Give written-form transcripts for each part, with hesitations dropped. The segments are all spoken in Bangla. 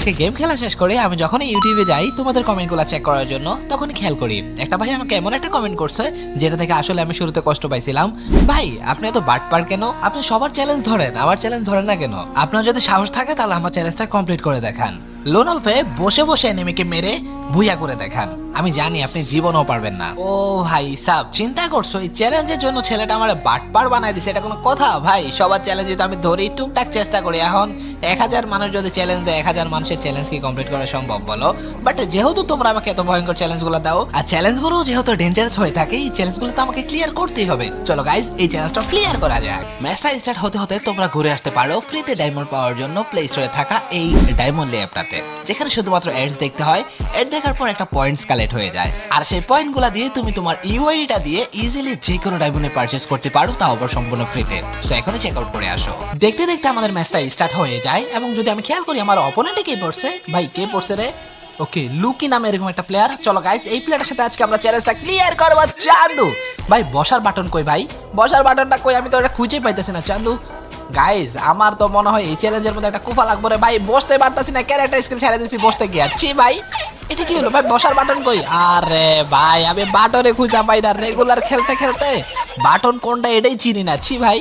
আজকে গেম খেলা শেষ করে আমি যখনই ইউটিউবে যাই তোমাদের কমেন্টগুলো চেক করার জন্য, তখনই খেয়াল করি একটা ভাই আমাকে এমন একটা কমেন্ট করছে যেটা থেকে আসলে আমি শুরুতে কষ্ট পাইছিলাম। ভাই আপনি এত বাটপার কেন? আপনি সবার চ্যালেঞ্জ ধরেন, আমার চ্যালেঞ্জ ধরেন না কেন? আপনার যদি সাহস থাকে তাহলে আমার চ্যালেঞ্জটা কমপ্লিট করে দেখান। লোনলফে বসে বসে এনিমিকে মেরে ভুইয়া করে দেখান। আমি জানি আপনি জীবনও পারবেন না। ও ভাই সাব, চিন্তা করছো এই চ্যালেঞ্জের জন্য ছেলেটা আমার বাটপার বানাই দিছে? এটা কোনো কথা ভাই? সবার চ্যালেঞ্জ যদি আমি ধরি, টুকটাক চেষ্টা করি। এখন 1000 মানুষ যদি চ্যালেঞ্জ দেয়, 1000 মানুষের চ্যালেঞ্জ কি কমপ্লিট করা সম্ভব বলো? বাট যেহেতু তোমরা আমাকে এত ভয়ঙ্কর চ্যালেঞ্জগুলো দাও, আর চ্যালেঞ্জগুলো যেহেতু ডেঞ্জারাস হয়ে থাকে, এই চ্যালেঞ্জগুলো তো আমাকে ক্লিয়ার করতেই হবে। চলো গাইজ, এই চ্যালেঞ্জটা ক্লিয়ার করা যাক। ম্যাচটা স্টার্ট হতে হতে তোমরা ঘুরে আসতে পারো ফ্রিতে ডায়মন্ড পাওয়ার জন্য প্লে স্টোরে থাকা এই ডায়মন্ড ল্যাবটাতে, যেখানে শুধুমাত্র অ্যাডস দেখতে হয়। অ্যাড দেখার পর একটা পয়েন্টস কালেক্ট হয়ে যায়, আর সেই পয়েন্টগুলো দিয়ে তুমি তোমার ইউআইডিটা দিয়ে ইজিলি যে কোনো ডায়মন্ডে পারচেজ করতে পারো, তাও আবার সম্পূর্ণ ফ্রিতে। সো এখনই চেক আউট করে আসো। দেখতে দেখতে আমাদের ম্যাচটা স্টার্ট হয়ে যায়, এবং যদি আমি খেয়াল করি আমার অপোনেন্টে কে পড়ছে, ভাই কে পড়ছে রে? ওকে, লুকি নামে এরকম একটা প্লেয়ার। চলো গাইস, এই প্লেয়ারের সাথে আজকে আমরা চ্যালেঞ্জটা ক্লিয়ার করব। চান্দু ভাই, বসার বাটন কই? ভাই বসার বাটনটা কই? আমি তো এটা খুঁজেই পাইতেছি না। চান্দু গাইজ, আমার তো মনে হয় এই চ্যালেঞ্জের মধ্যে একটা কুফা লাগবে রে ভাই। বসতে পারতাছি না, ক্যারেক্টার স্কিল ছেড়ে দিছি বসতে গিয়ে। ছি ভাই, এটা কি হলো ভাই? বসার বাটন কই? আরে ভাই, আমি বাটনে খুঁজা পাই না। রেগুলার খেলতে খেলতে বাটন কোনটা এটাই চিনি না। ছি ভাই।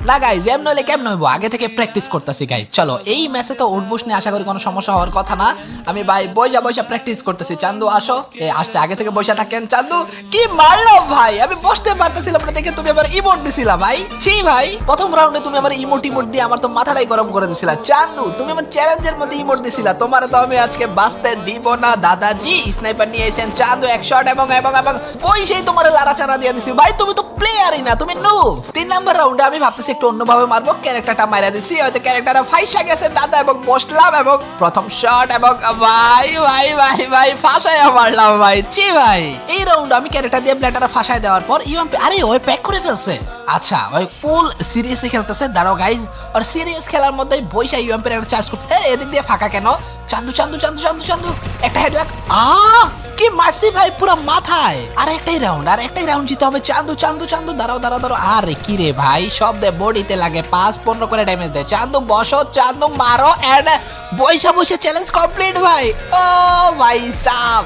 না গাইজ, এমন হলে কেমন হইব? আগে থেকে প্র্যাকটিস করতেছি গাইজ। চলো, এই ম্যাচে তো উঠবুস নিয়ে আশা করি কোনো সমস্যা হওয়ার কথা না। আমি ভাই বইসা বইসা প্র্যাকটিস করতেছি। চান্দু আসো। আসছে, আগে থেকে বসে থাকেন। চান্দু কি মারলো ভাই? আমি বসতে পারতেছিলাম না দেখে তুমি আমার ইমোট দিছিলা ভাই। ছি ভাই, প্রথম রাউন্ডে তুমি আমার ইমোট দিয়ে আমার তো মাথাটাই গরম করে দিছিলা। চান্দু, তুমি আমার চ্যালেঞ্জের মধ্যে ইমোট দিছিলা। তোমার তো আমি আজকে বাঁচতে দিব না দাদাজি। স্নাইপার নিয়ে এসেছেন চান্দু, এক শট এবং এবং এবং ওই সেই তোমার লাড়াচাড়া দিয়ে দিছি ভাই। তুমি তো প্লেয়ারই না, তুমি নুব। 3 নাম্বার রাউন্ডে আমি ভাবতেছি একটু অন্যভাবে মারবো, ক্যারেক্টারটা মাইরা দিছি। হয়তো ক্যারেক্টারটা ফাইসা গেছে দাদা, এবং বসলাম এবং প্রথম শট এবং ভাই ভাই ভাই ভাই ফাঁসায় মারলাম ভাই। ছি ভাই, এই রাউন্ড আমি ক্যারেক্টার দিয়ে প্লেয়ারটা ফাঁসায় দেওয়ার পর ইউএমপি, আরে ওই প্যাক করে ফেলছে। আচ্ছা, ওই ফুল সিরিয়াসলি খেলতেছে। দাঁড়াও গাইজ, আর সিরিয়াস খেলার মধ্যে বইসা ইউএমপির একটা চার্জ করতে। এদিক দিয়ে ফাঁকা কেন? চান্দু চান্দু চান্দু চান্দু চান্দু একটা হেডলাক। কি মারছি ভাই পুরো মাথায়। আর একটাই রাউন্ড জিতে হবে। চান্দু চান্দু চান্দু দাঁড়াও দাঁড়াও দাঁড়াও। আরে কি রে ভাই, সব দে বডিতে লাগে, 5-15 করে ড্যামেজ দেয়। চান্দু বসো, চান্দু মারো, এন্ড বইসা বসে চ্যালেঞ্জ কমপ্লিট ভাই। ও ভাই সাব।